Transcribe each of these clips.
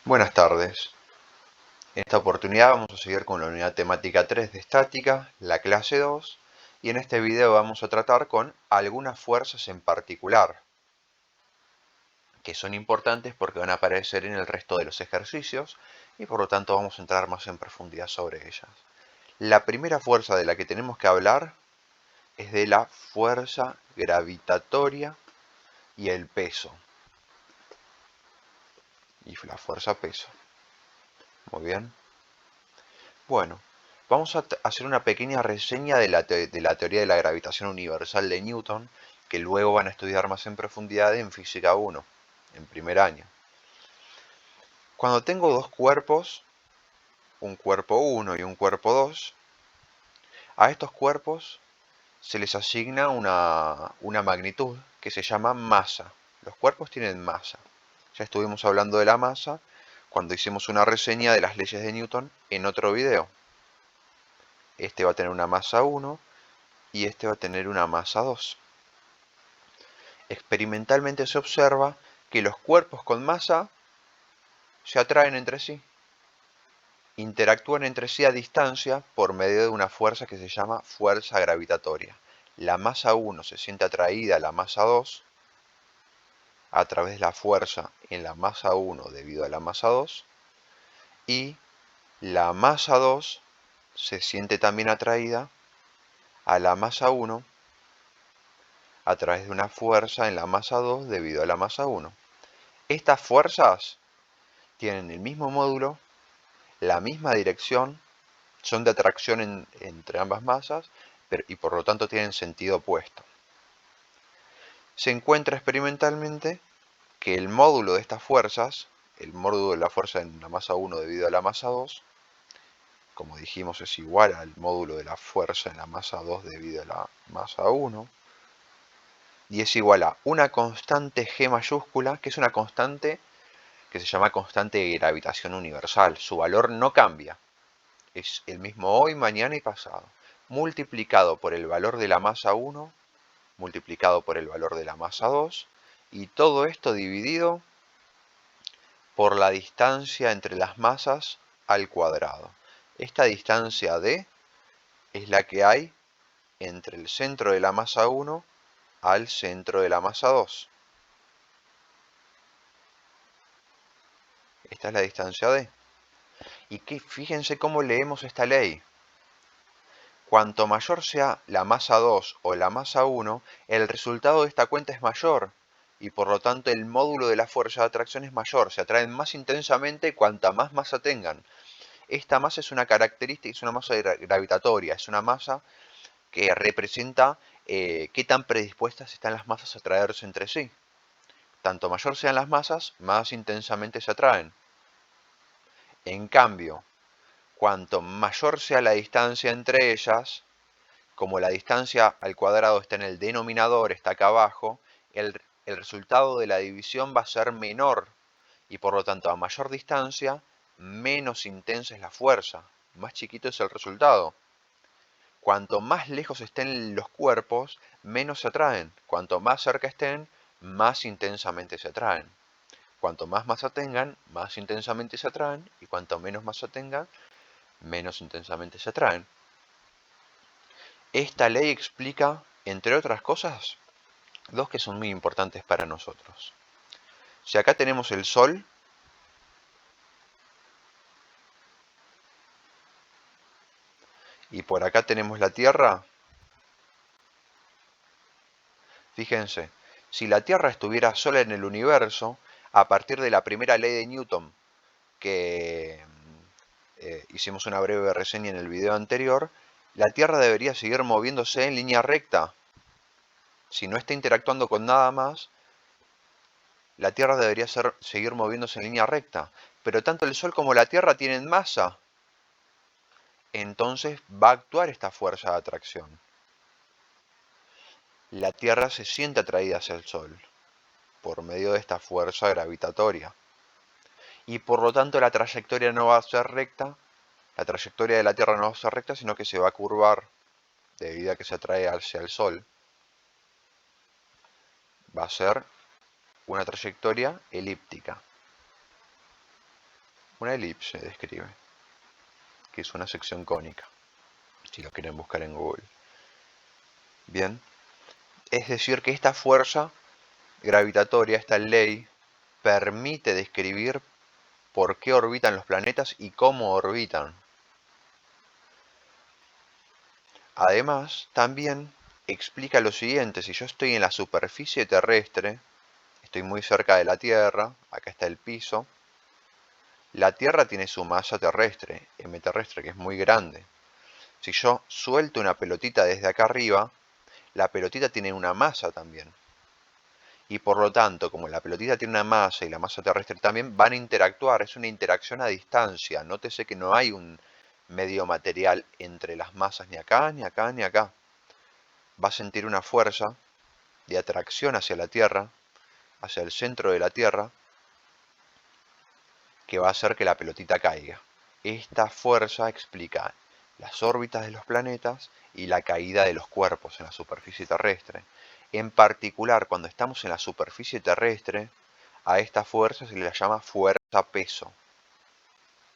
Buenas tardes. En esta oportunidad vamos a seguir con la unidad temática 3 de estática, la clase 2, y en este video vamos a tratar con algunas fuerzas en particular, que son importantes porque van a aparecer en el resto de los ejercicios y por lo tanto vamos a entrar más en profundidad sobre ellas. La primera fuerza de la que tenemos que hablar es de la fuerza gravitatoria y el peso. Y la fuerza peso. Muy bien. Bueno, vamos a hacer una pequeña reseña de la teoría de la gravitación universal de Newton, que luego van a estudiar más en profundidad en Física 1, en primer año. Cuando tengo dos cuerpos, un cuerpo 1 y un cuerpo 2, a estos cuerpos se les asigna una magnitud que se llama masa. Los cuerpos tienen masa. Ya estuvimos hablando de la masa cuando hicimos una reseña de las leyes de Newton en otro video. Este va a tener una masa 1 y este va a tener una masa 2. Experimentalmente se observa que los cuerpos con masa se atraen entre sí, interactúan entre sí a distancia por medio de una fuerza que se llama fuerza gravitatoria. La masa 1 se siente atraída a la masa 2 a través de la fuerza en la masa 1 debido a la masa 2, y la masa 2 se siente también atraída a la masa 1 a través de una fuerza en la masa 2 debido a la masa 1. Estas fuerzas tienen el mismo módulo, la misma dirección, son de atracción entre ambas masas y por lo tanto tienen sentido opuesto. Se encuentra experimentalmente que el módulo de estas fuerzas, el módulo de la fuerza en la masa 1 debido a la masa 2, como dijimos es igual al módulo de la fuerza en la masa 2 debido a la masa 1, y es igual a una constante G mayúscula, que es una constante que se llama constante de gravitación universal. Su valor no cambia. Es el mismo hoy, mañana y pasado, multiplicado por el valor de la masa 1, multiplicado por el valor de la masa 2, y todo esto dividido por la distancia entre las masas al cuadrado. Esta distancia d es la que hay entre el centro de la masa 1 al centro de la masa 2. Esta es la distancia d. Y fíjense cómo leemos esta ley. Cuanto mayor sea la masa 2 o la masa 1, el resultado de esta cuenta es mayor, y por lo tanto el módulo de la fuerza de atracción es mayor, se atraen más intensamente cuanta más masa tengan. Esta masa es una característica, es una masa gravitatoria, es una masa que representa qué tan predispuestas están las masas a atraerse entre sí. Tanto mayor sean las masas, más intensamente se atraen. En cambio, cuanto mayor sea la distancia entre ellas, como la distancia al cuadrado está en el denominador, está acá abajo, el resultado de la división va a ser menor, y por lo tanto a mayor distancia, menos intensa es la fuerza, más chiquito es el resultado. Cuanto más lejos estén los cuerpos, menos se atraen. Cuanto más cerca estén, más intensamente se atraen. Cuanto más masa tengan, más intensamente se atraen, y cuanto menos masa tengan, menos intensamente se atraen. Esta ley explica, entre otras cosas, dos que son muy importantes para nosotros. Si acá tenemos el Sol, y por acá tenemos la Tierra, fíjense, si la Tierra estuviera sola en el universo, a partir de la primera ley de Newton, que hicimos una breve reseña en el video anterior, la Tierra debería seguir moviéndose en línea recta. Si no está interactuando con nada más, la Tierra debería seguir moviéndose en línea recta. Pero tanto el Sol como la Tierra tienen masa. Entonces va a actuar esta fuerza de atracción. La Tierra se siente atraída hacia el Sol por medio de esta fuerza gravitatoria. Y por lo tanto la trayectoria no va a ser recta, la trayectoria de la Tierra no va a ser recta, sino que se va a curvar debido a que se atrae hacia el Sol. Va a ser una trayectoria elíptica. Una elipse describe, que es una sección cónica, si lo quieren buscar en Google. Bien, es decir que esta fuerza gravitatoria, esta ley, permite describir por qué orbitan los planetas y cómo orbitan. Además, también explica lo siguiente: si yo estoy en la superficie terrestre, estoy muy cerca de la Tierra, acá está el piso, la Tierra tiene su masa terrestre, m terrestre, que es muy grande. Si yo suelto una pelotita desde acá arriba, la pelotita tiene una masa también. Y por lo tanto, como la pelotita tiene una masa y la masa terrestre también, van a interactuar. Es una interacción a distancia. Nótese que no hay un medio material entre las masas, ni acá, ni acá, ni acá. Va a sentir una fuerza de atracción hacia la Tierra, hacia el centro de la Tierra, que va a hacer que la pelotita caiga. Esta fuerza explica las órbitas de los planetas y la caída de los cuerpos en la superficie terrestre. En particular, cuando estamos en la superficie terrestre, a esta fuerza se le llama fuerza-peso.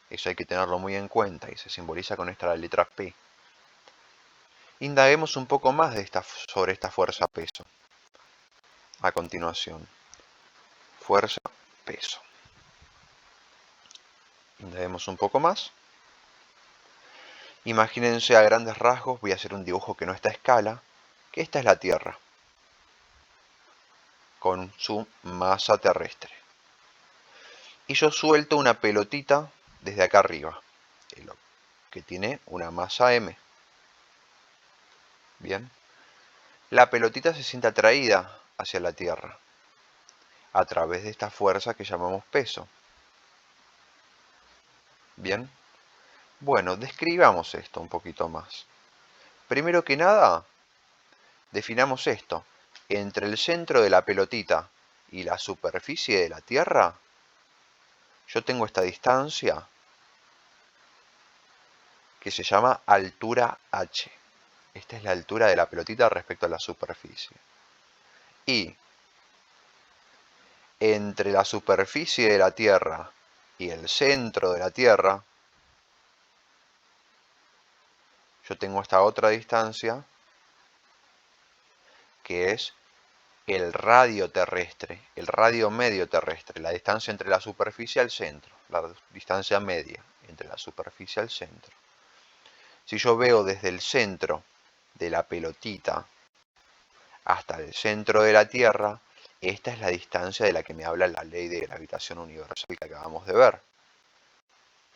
Eso hay que tenerlo muy en cuenta y se simboliza con esta letra P. Indaguemos un poco más sobre esta fuerza-peso. A continuación, fuerza-peso. Indaguemos un poco más. Imagínense a grandes rasgos, voy a hacer un dibujo que no está a escala, que esta es la Tierra, con su masa terrestre. Y yo suelto una pelotita desde acá arriba, que tiene una masa m. Bien. La pelotita se siente atraída hacia la Tierra a través de esta fuerza que llamamos peso. Bien. Bueno, describamos esto un poquito más. Primero que nada, definamos esto. Entre el centro de la pelotita y la superficie de la Tierra, yo tengo esta distancia que se llama altura h. Esta es la altura de la pelotita respecto a la superficie. Y entre la superficie de la Tierra y el centro de la Tierra, yo tengo esta otra distancia, que es el radio terrestre, el radio medio terrestre, la distancia entre la superficie y el centro, la distancia media entre la superficie y el centro. Si yo veo desde el centro de la pelotita hasta el centro de la Tierra, esta es la distancia de la que me habla la ley de gravitación universal que acabamos de ver.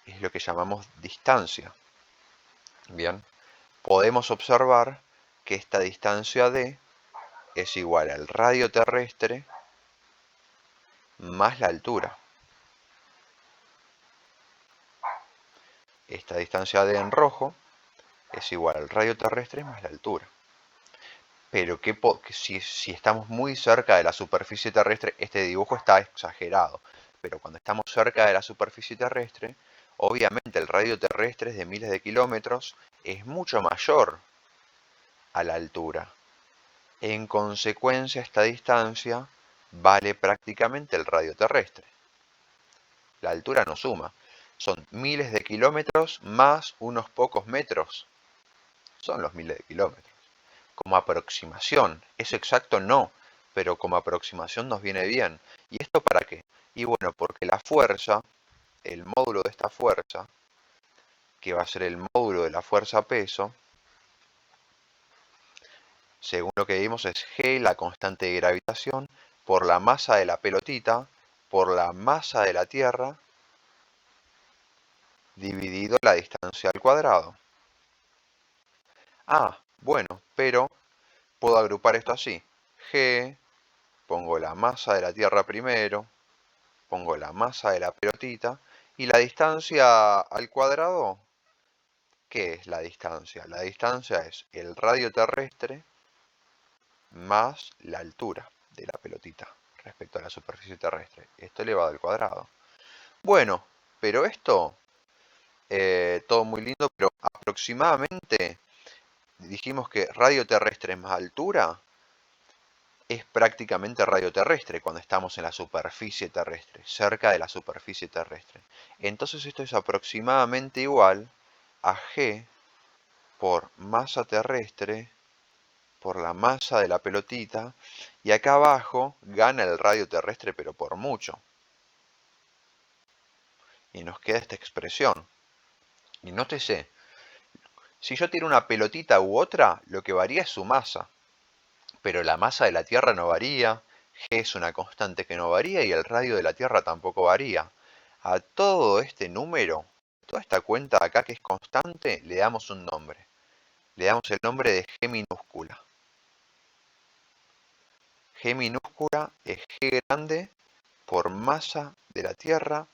Es lo que llamamos distancia. Bien, podemos observar que esta distancia d es igual al radio terrestre más la altura. Esta distancia d en rojo es igual al radio terrestre más la altura. Pero si estamos muy cerca de la superficie terrestre, este dibujo está exagerado. Pero cuando estamos cerca de la superficie terrestre, obviamente el radio terrestre es de miles de kilómetros, es mucho mayor a la altura. En consecuencia, esta distancia vale prácticamente el radio terrestre. La altura no suma. Son miles de kilómetros más unos pocos metros. Son los miles de kilómetros. Como aproximación, es exacto no, pero como aproximación nos viene bien. ¿Y esto para qué? Y bueno, porque la fuerza, el módulo de esta fuerza, que va a ser el módulo de la fuerza peso, según lo que vimos es G, la constante de gravitación, por la masa de la pelotita, por la masa de la Tierra, dividido la distancia al cuadrado. Ah, bueno, pero puedo agrupar esto así. G, pongo la masa de la Tierra primero, pongo la masa de la pelotita, y la distancia al cuadrado, ¿qué es la distancia? La distancia es el radio terrestre más la altura de la pelotita respecto a la superficie terrestre. Esto elevado al cuadrado. Bueno, pero esto, todo muy lindo, pero aproximadamente dijimos que radio terrestre más altura es prácticamente radio terrestre cuando estamos en la superficie terrestre, cerca de la superficie terrestre. Entonces esto es aproximadamente igual a G por masa terrestre por la masa de la pelotita, y acá abajo gana el radio terrestre pero por mucho. Y nos queda esta expresión. Y nótese, si yo tiro una pelotita u otra, lo que varía es su masa. Pero la masa de la Tierra no varía, G es una constante que no varía y el radio de la Tierra tampoco varía. A todo este número, toda esta cuenta acá que es constante, le damos un nombre. Le damos el nombre de G minúscula. G minúscula es G grande por masa de la Tierra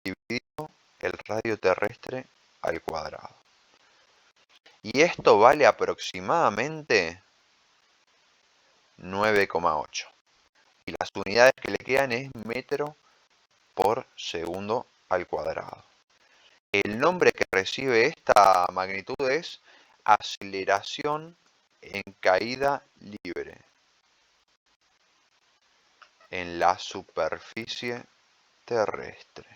dividido el radio terrestre al cuadrado. Y esto vale aproximadamente 9,8. Y las unidades que le quedan es metro por segundo al cuadrado. El nombre que recibe esta magnitud es aceleración en caída libre en la superficie terrestre.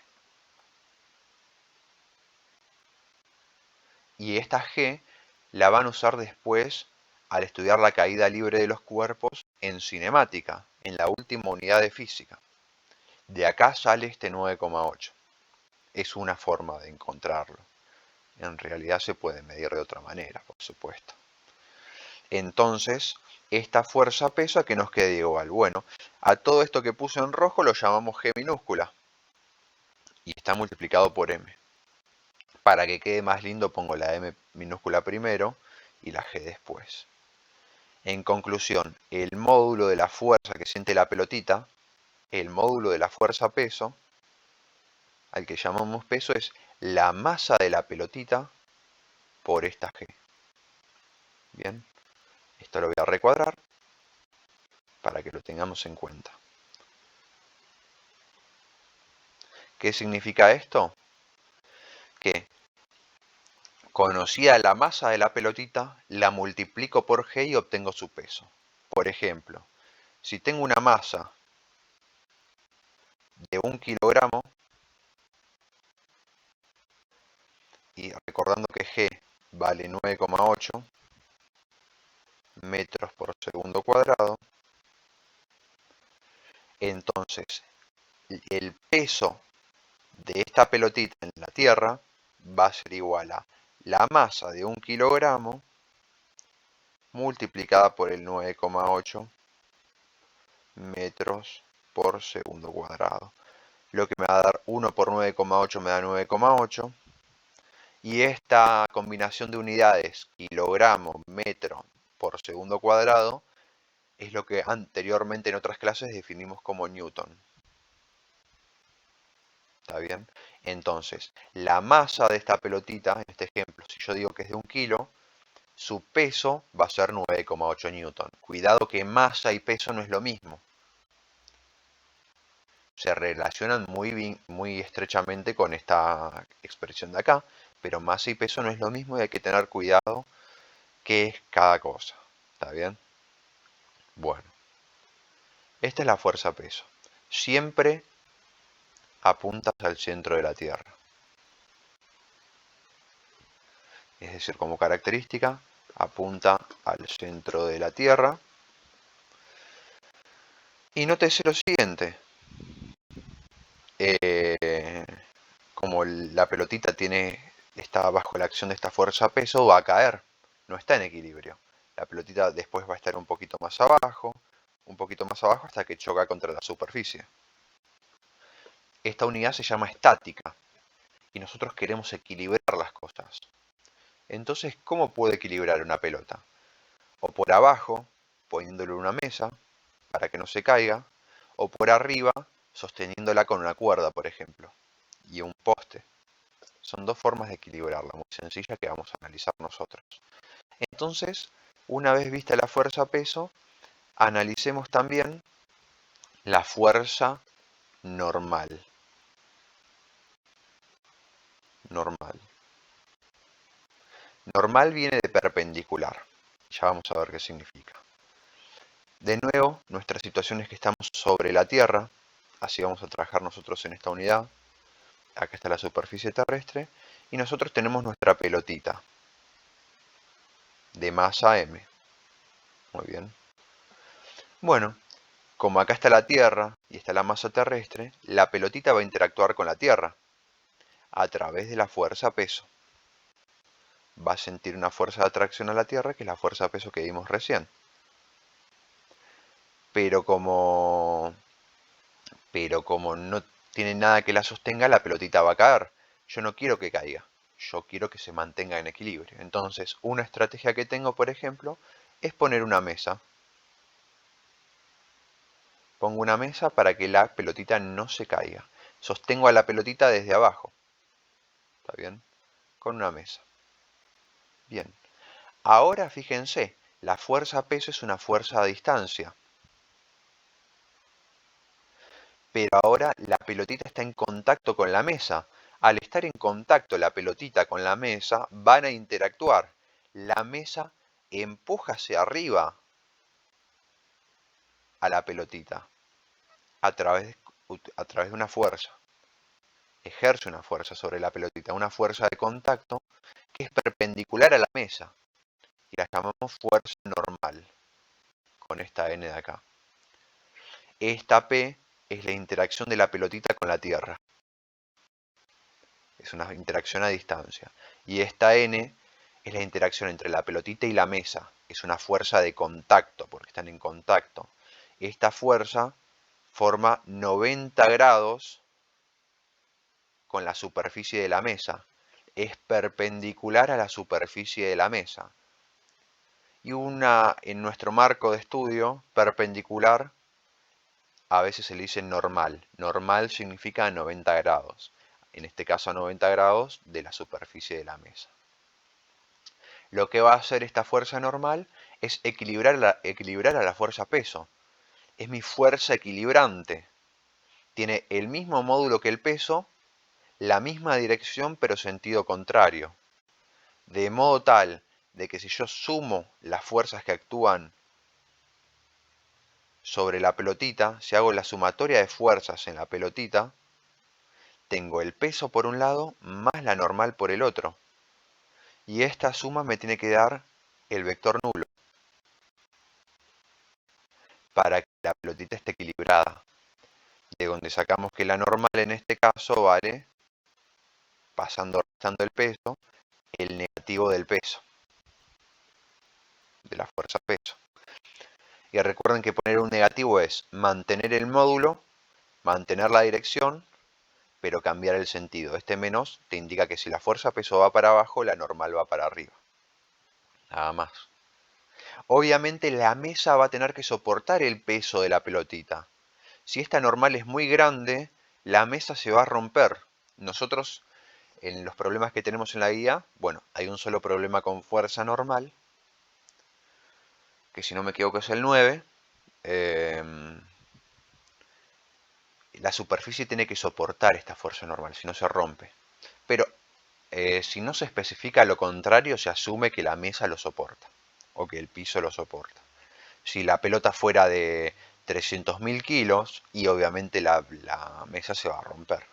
Y esta G la van a usar después al estudiar la caída libre de los cuerpos en cinemática, en la última unidad de física. De acá sale este 9,8. Es una forma de encontrarlo. En realidad se puede medir de otra manera, por supuesto. Entonces, esta fuerza-peso, ¿a qué nos queda igual? Bueno, a todo esto que puse en rojo lo llamamos G minúscula. Y está multiplicado por M. Para que quede más lindo pongo la M minúscula primero y la G después. En conclusión, el módulo de la fuerza que siente la pelotita, el módulo de la fuerza-peso, al que llamamos peso, es la masa de la pelotita por esta G. Bien, esto lo voy a recuadrar para que lo tengamos en cuenta. ¿Qué significa esto? Que conocida la masa de la pelotita, la multiplico por G y obtengo su peso. Por ejemplo, si tengo una masa de 1 kilogramo, y recordando que G vale 9,8 metros por segundo cuadrado, entonces el peso de esta pelotita en la Tierra va a ser igual a la masa de 1 kilogramo multiplicada por el 9,8 metros por segundo cuadrado. Lo que me va a dar 1 por 9,8 me da 9,8. Y esta combinación de unidades, kilogramo, metro por segundo cuadrado, es lo que anteriormente en otras clases definimos como Newton. ¿Está bien? Entonces, la masa de esta pelotita, en este ejemplo, si yo digo que es de 1 kilo, su peso va a ser 9,8 newton. Cuidado que masa y peso no es lo mismo. Se relacionan muy estrechamente con esta expresión de acá, pero masa y peso no es lo mismo y hay que tener cuidado qué es cada cosa. ¿Está bien? Bueno, esta es la fuerza-peso. Siempre apuntas al centro de la Tierra. Es decir, como característica, apunta al centro de la Tierra. Y nótese lo siguiente. Como la pelotita está bajo la acción de esta fuerza-peso, va a caer. No está en equilibrio. La pelotita después va a estar un poquito más abajo hasta que choca contra la superficie. Esta unidad se llama estática y nosotros queremos equilibrar las cosas. Entonces, ¿cómo puedo equilibrar una pelota? O por abajo, poniéndole una mesa para que no se caiga, o por arriba, sosteniéndola con una cuerda, por ejemplo, y un poste. Son dos formas de equilibrarla, muy sencillas que vamos a analizar nosotros. Entonces, una vez vista la fuerza-peso, analicemos también la fuerza normal. Normal. Normal viene de perpendicular. Ya vamos a ver qué significa. De nuevo, nuestra situación es que estamos sobre la Tierra, así vamos a trabajar nosotros en esta unidad. Acá está la superficie terrestre y nosotros tenemos nuestra pelotita de masa m. Muy bien. Bueno, como acá está la Tierra y está la masa terrestre, la pelotita va a interactuar con la Tierra a través de la fuerza-peso. Va a sentir una fuerza de atracción a la Tierra, que es la fuerza-peso que vimos recién. Pero como no tiene nada que la sostenga, la pelotita va a caer. Yo no quiero que caiga, yo quiero que se mantenga en equilibrio. Entonces, una estrategia que tengo, por ejemplo, es poner una mesa. Pongo una mesa para que la pelotita no se caiga. Sostengo a la pelotita desde abajo. ¿Está bien? Con una mesa. Bien. Ahora fíjense, la fuerza-peso es una fuerza a distancia. Pero ahora la pelotita está en contacto con la mesa. Al estar en contacto la pelotita con la mesa, van a interactuar. La mesa empuja hacia arriba a la pelotita a través de una fuerza. Ejerce una fuerza sobre la pelotita, una fuerza de contacto que es perpendicular a la mesa. Y la llamamos fuerza normal, con esta N de acá. Esta P es la interacción de la pelotita con la Tierra. Es una interacción a distancia. Y esta N es la interacción entre la pelotita y la mesa. Es una fuerza de contacto, porque están en contacto. Esta fuerza forma 90 grados con la superficie de la mesa. Es perpendicular a la superficie de la mesa. Y en nuestro marco de estudio, perpendicular, a veces se le dice normal. Normal significa 90 grados. En este caso a 90 grados de la superficie de la mesa. Lo que va a hacer esta fuerza normal es equilibrar a la fuerza peso. Es mi fuerza equilibrante. Tiene el mismo módulo que el peso, la misma dirección pero sentido contrario. De modo tal de que si yo sumo las fuerzas que actúan sobre la pelotita, si hago la sumatoria de fuerzas en la pelotita, tengo el peso por un lado más la normal por el otro. Y esta suma me tiene que dar el vector nulo para que la pelotita esté equilibrada. De donde sacamos que la normal en este caso vale, restando el peso, el negativo del peso, de la fuerza peso. Y recuerden que poner un negativo es mantener el módulo, mantener la dirección, pero cambiar el sentido. Este menos te indica que si la fuerza peso va para abajo, la normal va para arriba. Nada más. Obviamente la mesa va a tener que soportar el peso de la pelotita. Si esta normal es muy grande, la mesa se va a romper. Nosotros, en los problemas que tenemos en la guía, bueno, hay un solo problema con fuerza normal, que si no me equivoco es el 9. La superficie tiene que soportar esta fuerza normal, si no se rompe. Pero si no se especifica lo contrario, se asume que la mesa lo soporta, o que el piso lo soporta. Si la pelota fuera de 300.000 kilos, y obviamente la mesa se va a romper.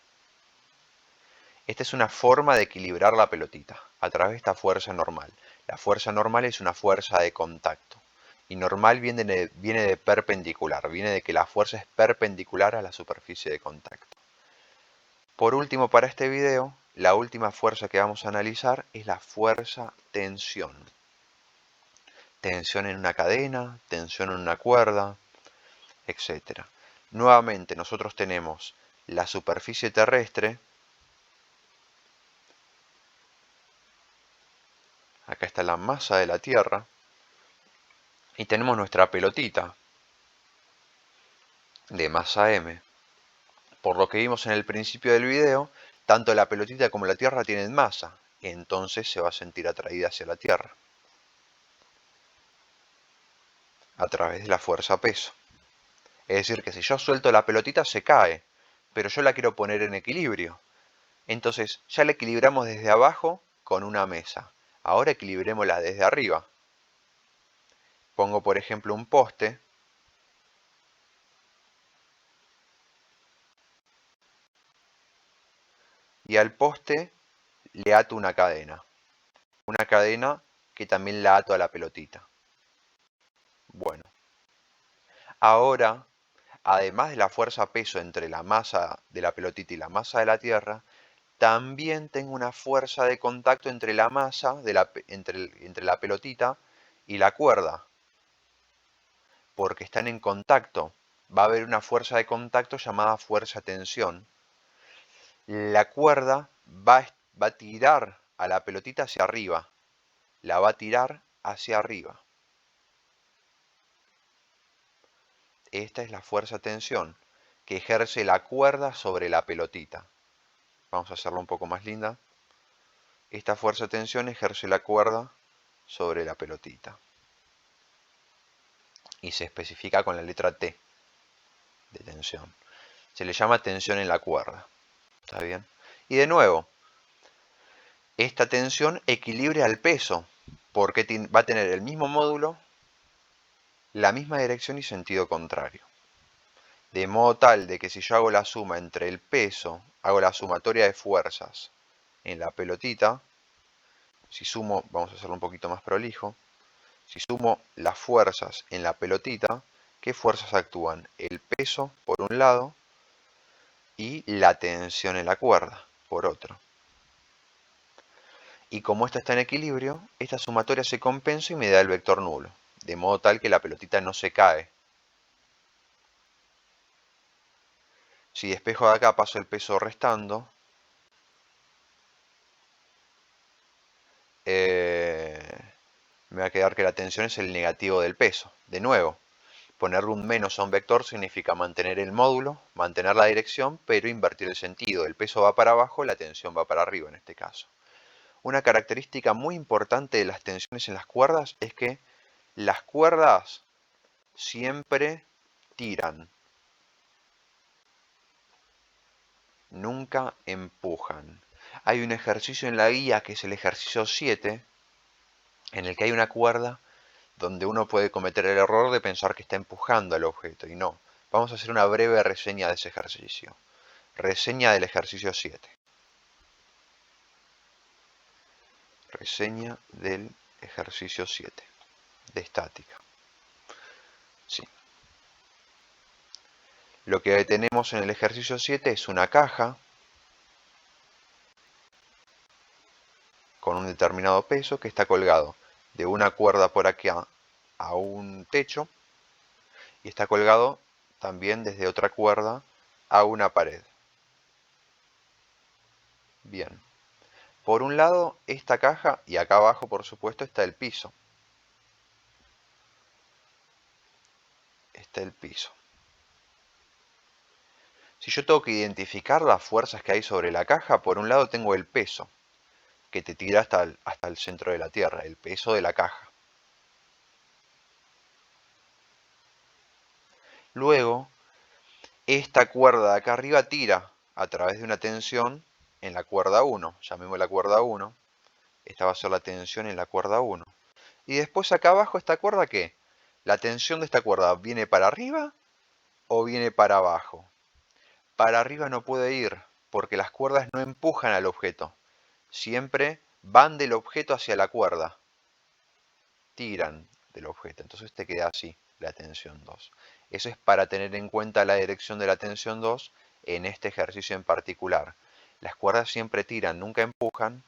Esta es una forma de equilibrar la pelotita, a través de esta fuerza normal. La fuerza normal es una fuerza de contacto. Y normal viene de perpendicular, viene de que la fuerza es perpendicular a la superficie de contacto. Por último, para este video, la última fuerza que vamos a analizar es la fuerza tensión. Tensión en una cadena, tensión en una cuerda, etc. Nuevamente, nosotros tenemos la superficie terrestre. Acá está la masa de la Tierra. Y tenemos nuestra pelotita de masa m. Por lo que vimos en el principio del video, tanto la pelotita como la Tierra tienen masa. Entonces se va a sentir atraída hacia la Tierra a través de la fuerza peso. Es decir, que si yo suelto la pelotita se cae, pero yo la quiero poner en equilibrio. Entonces ya la equilibramos desde abajo con una mesa. Ahora equilibrémosla desde arriba. Pongo por ejemplo un poste y al poste le ato una cadena que también la ato a la pelotita. Bueno, ahora, además de la fuerza-peso entre la masa de la pelotita y la masa de la Tierra, también tengo una fuerza de contacto entre la masa, entre la pelotita y la cuerda, porque están en contacto. Va a haber una fuerza de contacto llamada fuerza-tensión. La cuerda va a tirar a la pelotita hacia arriba, la va a tirar hacia arriba. Esta es la fuerza-tensión que ejerce la cuerda sobre la pelotita. Vamos a hacerlo un poco más linda. Esta fuerza-tensión ejerce la cuerda sobre la pelotita. Y se especifica con la letra T de tensión. Se le llama tensión en la cuerda. ¿Está bien? Y de nuevo, esta tensión equilibra el peso, porque va a tener el mismo módulo, la misma dirección y sentido contrario. De modo tal de que si yo hago la suma entre el peso, hago la sumatoria de fuerzas en la pelotita, si sumo, vamos a hacerlo un poquito más prolijo, si sumo las fuerzas en la pelotita, ¿qué fuerzas actúan? El peso por un lado y la tensión en la cuerda por otro. Y como esta está en equilibrio, esta sumatoria se compensa y me da el vector nulo, de modo tal que la pelotita no se cae. Si despejo de acá, paso el peso restando, me va a quedar que la tensión es el negativo del peso. De nuevo, ponerle un menos a un vector significa mantener el módulo, mantener la dirección, pero invertir el sentido. El peso va para abajo, la tensión va para arriba en este caso. Una característica muy importante de las tensiones en las cuerdas es que las cuerdas siempre tiran, nunca empujan. Hay un ejercicio en la guía que es el ejercicio 7, en el que hay una cuerda donde uno puede cometer el error de pensar que está empujando al objeto, y no. Vamos a hacer una breve reseña de ese ejercicio. Reseña del ejercicio 7. Reseña del ejercicio 7 de estática. Sí. Lo que tenemos en el ejercicio 7 es una caja con un determinado peso que está colgado de una cuerda por aquí a un techo y está colgado también desde otra cuerda a una pared. Bien. Por un lado, esta caja, y acá abajo, por supuesto, está el piso. Está el piso. Si yo tengo que identificar las fuerzas que hay sobre la caja, por un lado tengo el peso, que te tira hasta el centro de la Tierra, el peso de la caja. Luego, esta cuerda de acá arriba tira a través de una tensión en la cuerda 1, llamémosla cuerda 1. Esta va a ser la tensión en la cuerda 1. Y después acá abajo esta cuerda, ¿qué? La tensión de esta cuerda, ¿viene para arriba o viene para abajo? Para arriba no puede ir, porque las cuerdas no empujan al objeto. Siempre van del objeto hacia la cuerda. Tiran del objeto. Entonces te queda así, la tensión 2. Eso es para tener en cuenta la dirección de la tensión 2 en este ejercicio en particular. Las cuerdas siempre tiran, nunca empujan.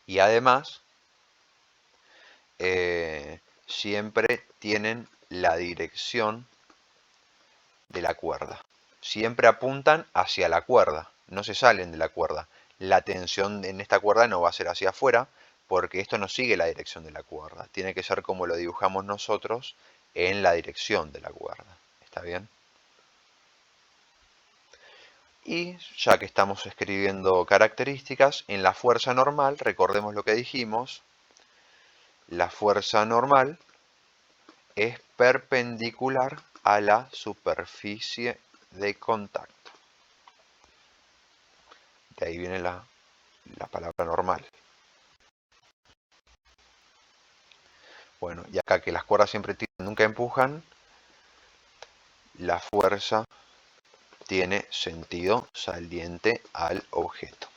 Y además, siempre tienen la dirección de la cuerda. Siempre apuntan hacia la cuerda, no se salen de la cuerda. La tensión en esta cuerda no va a ser hacia afuera, porque esto no sigue la dirección de la cuerda. Tiene que ser como lo dibujamos nosotros en la dirección de la cuerda. ¿Está bien? Y ya que estamos escribiendo características, en la fuerza normal, recordemos lo que dijimos, la fuerza normal es perpendicular a la superficie de contacto. De ahí viene la palabra normal. Bueno, y acá que las cuerdas siempre tiran, nunca empujan, la fuerza tiene sentido saliente al objeto.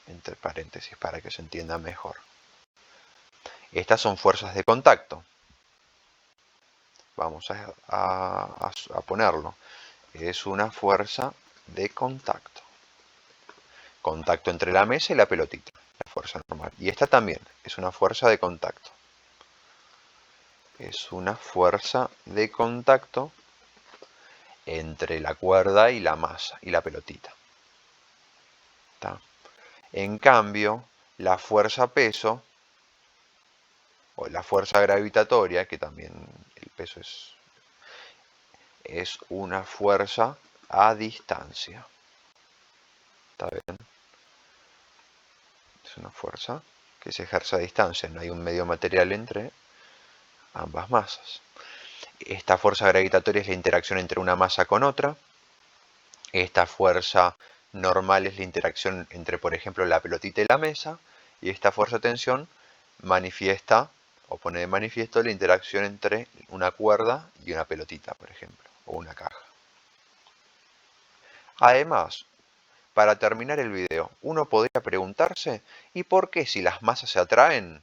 Entre paréntesis para que se entienda mejor. Estas son fuerzas de contacto. Vamos a ponerlo. Es una fuerza de contacto. Contacto entre la mesa y la pelotita. La fuerza normal. Y esta también es una fuerza de contacto. Es una fuerza de contacto entre la cuerda y la masa y la pelotita. ¿Está? En cambio, la fuerza peso o la fuerza gravitatoria, que también el peso es una fuerza a distancia. ¿Está bien? Es una fuerza que se ejerce a distancia, no hay un medio material entre ambas masas. Esta fuerza gravitatoria es la interacción entre una masa con otra. Esta fuerza normal es la interacción entre, por ejemplo, la pelotita y la mesa. Y esta fuerza de tensión manifiesta o pone de manifiesto la interacción entre una cuerda y una pelotita, por ejemplo, o una caja. Además, para terminar el video, uno podría preguntarse, ¿y por qué si las masas se atraen?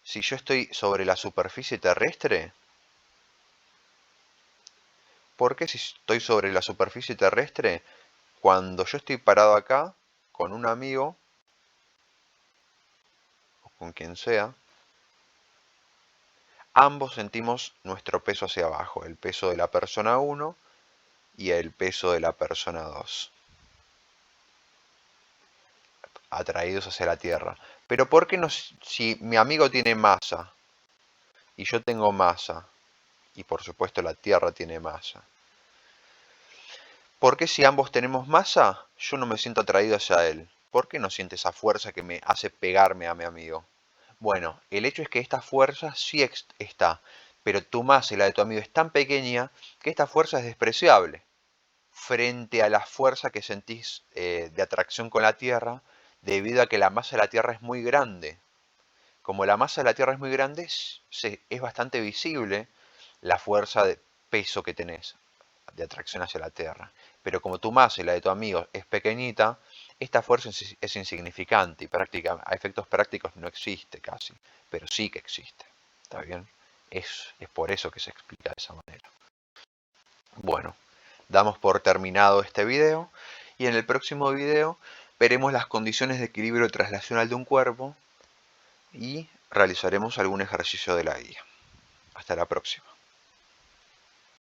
Si yo estoy sobre la superficie terrestre, ¿por qué si estoy sobre la superficie terrestre, cuando yo estoy parado acá con un amigo o con quien sea, ambos sentimos nuestro peso hacia abajo, el peso de la persona 1 y el peso de la persona 2, atraídos hacia la Tierra? Pero ¿por qué no, si mi amigo tiene masa y yo tengo masa, y por supuesto la Tierra tiene masa, ¿por qué si ambos tenemos masa, yo no me siento atraído hacia él? ¿Por qué no siente esa fuerza que me hace pegarme a mi amigo? Bueno, el hecho es que esta fuerza sí está, pero tu masa y la de tu amigo es tan pequeña que esta fuerza es despreciable frente a la fuerza que sentís de atracción con la Tierra, debido a que la masa de la Tierra es muy grande. Como la masa de la Tierra es muy grande, es bastante visible la fuerza de peso que tenés de atracción hacia la Tierra. Pero como tu masa y la de tu amigo es pequeñita, esta fuerza es insignificante y a efectos prácticos no existe casi, pero sí que existe. ¿Está bien? Es por eso que se explica de esa manera. Bueno, damos por terminado este video y en el próximo video veremos las condiciones de equilibrio traslacional de un cuerpo y realizaremos algún ejercicio de la guía. Hasta la próxima.